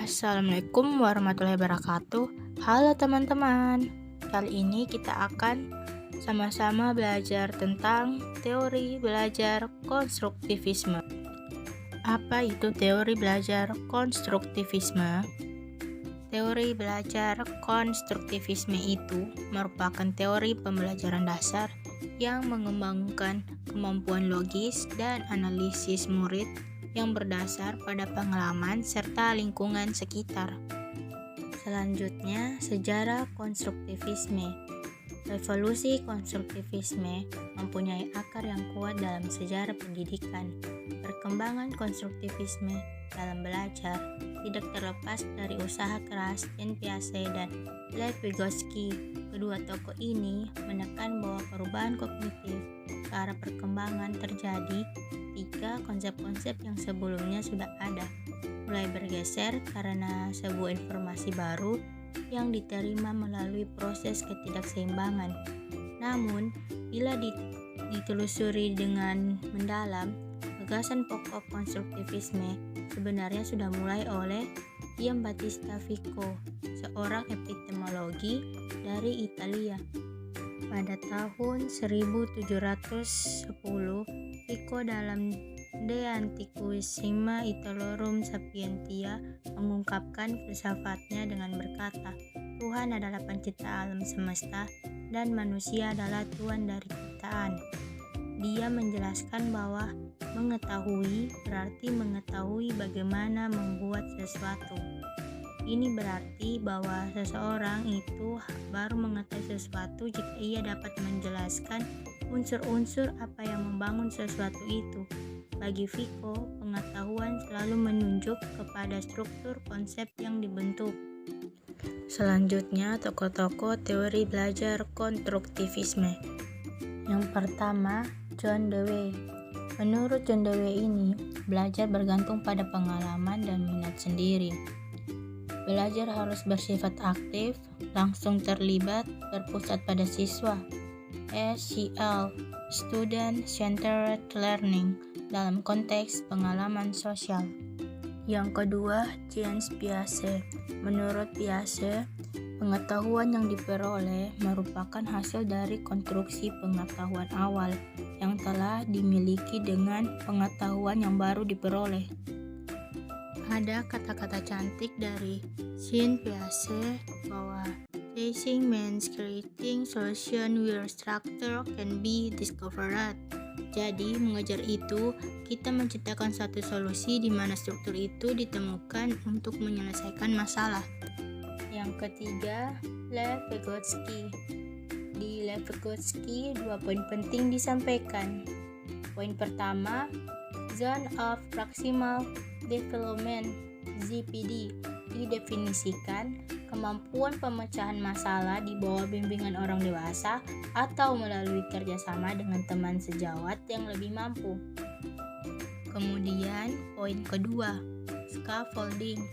Assalamualaikum warahmatullahi wabarakatuh. Halo teman-teman. Kali ini kita akan sama-sama belajar tentang teori belajar konstruktivisme. Apa itu teori belajar konstruktivisme? Teori belajar konstruktivisme itu merupakan teori pembelajaran dasar yang mengembangkan kemampuan logis dan analisis murid yang berdasar pada pengalaman serta lingkungan sekitar. Selanjutnya, sejarah konstruktivisme. Revolusi konstruktivisme mempunyai akar yang kuat dalam sejarah pendidikan. Perkembangan konstruktivisme dalam belajar tidak terlepas dari usaha keras Jean Piaget dan Lev Vygotsky. Kedua tokoh ini menekan bahwa perubahan kognitif ke arah perkembangan terjadi ketika konsep-konsep yang sebelumnya sudah ada mulai bergeser karena sebuah informasi baru yang diterima melalui proses ketidakseimbangan. Namun, bila ditelusuri dengan mendalam, gagasan pokok konstruktivisme sebenarnya sudah mulai oleh Giambattista Vico, seorang epistemologi dari Italia. Pada tahun 1710, Vico dalam De Antiquissima Italorum Sapientia mengungkapkan filsafatnya dengan berkata, Tuhan adalah pencipta alam semesta dan manusia adalah tuan dari ciptaan. Dia menjelaskan bahwa mengetahui berarti mengetahui bagaimana membuat sesuatu. Ini berarti bahwa seseorang itu baru mengetahui sesuatu jika ia dapat menjelaskan unsur-unsur apa yang membangun sesuatu itu. Bagi Vico, pengetahuan selalu menunjuk kepada struktur konsep yang dibentuk. Selanjutnya, tokoh-tokoh teori belajar konstruktivisme. Yang pertama, John Dewey. Menurut John Dewey ini, belajar bergantung pada pengalaman dan minat sendiri. Belajar harus bersifat aktif, langsung terlibat, berpusat pada siswa. SCL, Student Centered Learning, dalam konteks pengalaman sosial. Yang kedua, Jean Piaget. Menurut Piaget, pengetahuan yang diperoleh merupakan hasil dari konstruksi pengetahuan awal yang telah dimiliki dengan pengetahuan yang baru diperoleh. Ada kata-kata cantik dari Jean Piaget bahwa chasing means creating solution where structure can be discovered. Jadi, mengejar itu, kita menciptakan satu solusi di mana struktur itu ditemukan untuk menyelesaikan masalah. Yang ketiga, Lev Vygotsky. Di Lev Vygotsky, 2 poin penting disampaikan. Poin pertama, Zone of Proximal Development (ZPD) didefinisikan kemampuan pemecahan masalah di bawah bimbingan orang dewasa atau melalui kerjasama dengan teman sejawat yang lebih mampu. Kemudian, poin kedua, scaffolding.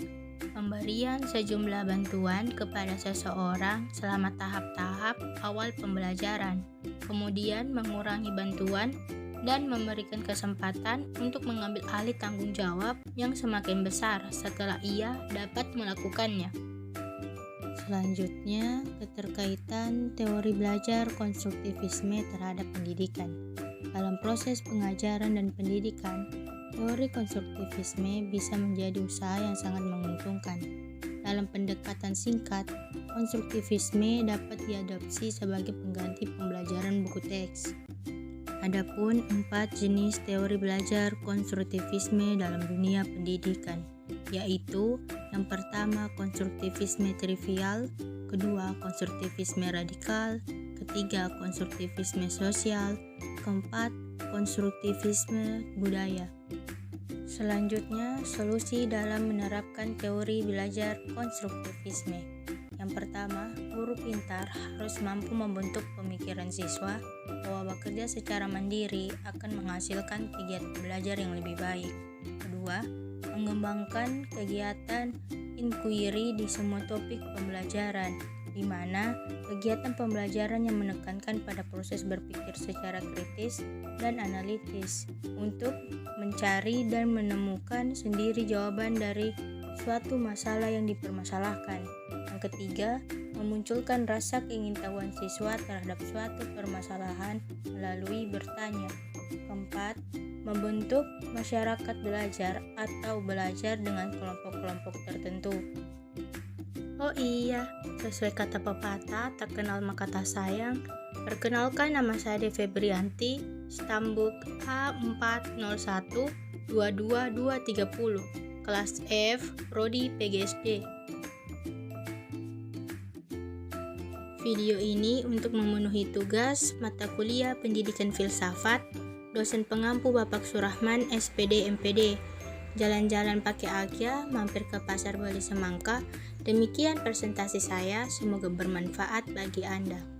Pemberian sejumlah bantuan kepada seseorang selama tahap-tahap awal pembelajaran, kemudian mengurangi bantuan dan memberikan kesempatan untuk mengambil alih tanggung jawab yang semakin besar setelah ia dapat melakukannya. Selanjutnya, keterkaitan teori belajar konstruktivisme terhadap pendidikan. Dalam proses pengajaran dan pendidikan, teori konstruktivisme bisa menjadi usaha yang sangat menguntungkan. Dalam pendekatan singkat, konstruktivisme dapat diadopsi sebagai pengganti pembelajaran buku teks. Adapun 4 jenis teori belajar konstruktivisme dalam dunia pendidikan, yaitu yang pertama konstruktivisme trivial, kedua konstruktivisme radikal, ketiga konstruktivisme sosial, keempat konstruktivisme budaya. Selanjutnya, solusi dalam menerapkan teori belajar konstruktivisme. Yang pertama, guru pintar harus mampu membentuk pemikiran siswa bahwa bekerja secara mandiri akan menghasilkan kegiatan belajar yang lebih baik. Kedua, mengembangkan kegiatan inquiry di semua topik pembelajaran, di mana kegiatan pembelajaran yang menekankan pada proses berpikir secara kritis dan analitis untuk mencari dan menemukan sendiri jawaban dari suatu masalah yang dipermasalahkan. Yang ketiga, memunculkan rasa keingintahuan siswa terhadap suatu permasalahan melalui bertanya. Keempat, membentuk masyarakat belajar atau belajar dengan kelompok-kelompok tertentu. Oh iya, sesuai kata pepatah, tak kenal maka tak sayang. Perkenalkan, nama saya De Febrianti, Stambuk A401-22230, kelas F, Prodi PGSD. Video ini untuk memenuhi tugas mata kuliah Pendidikan Filsafat, dosen pengampu Bapak Surahman, SPD MPD. Jalan-jalan pakai Agya, mampir ke Pasar Bali Semangka. Demikian presentasi saya, semoga bermanfaat bagi Anda.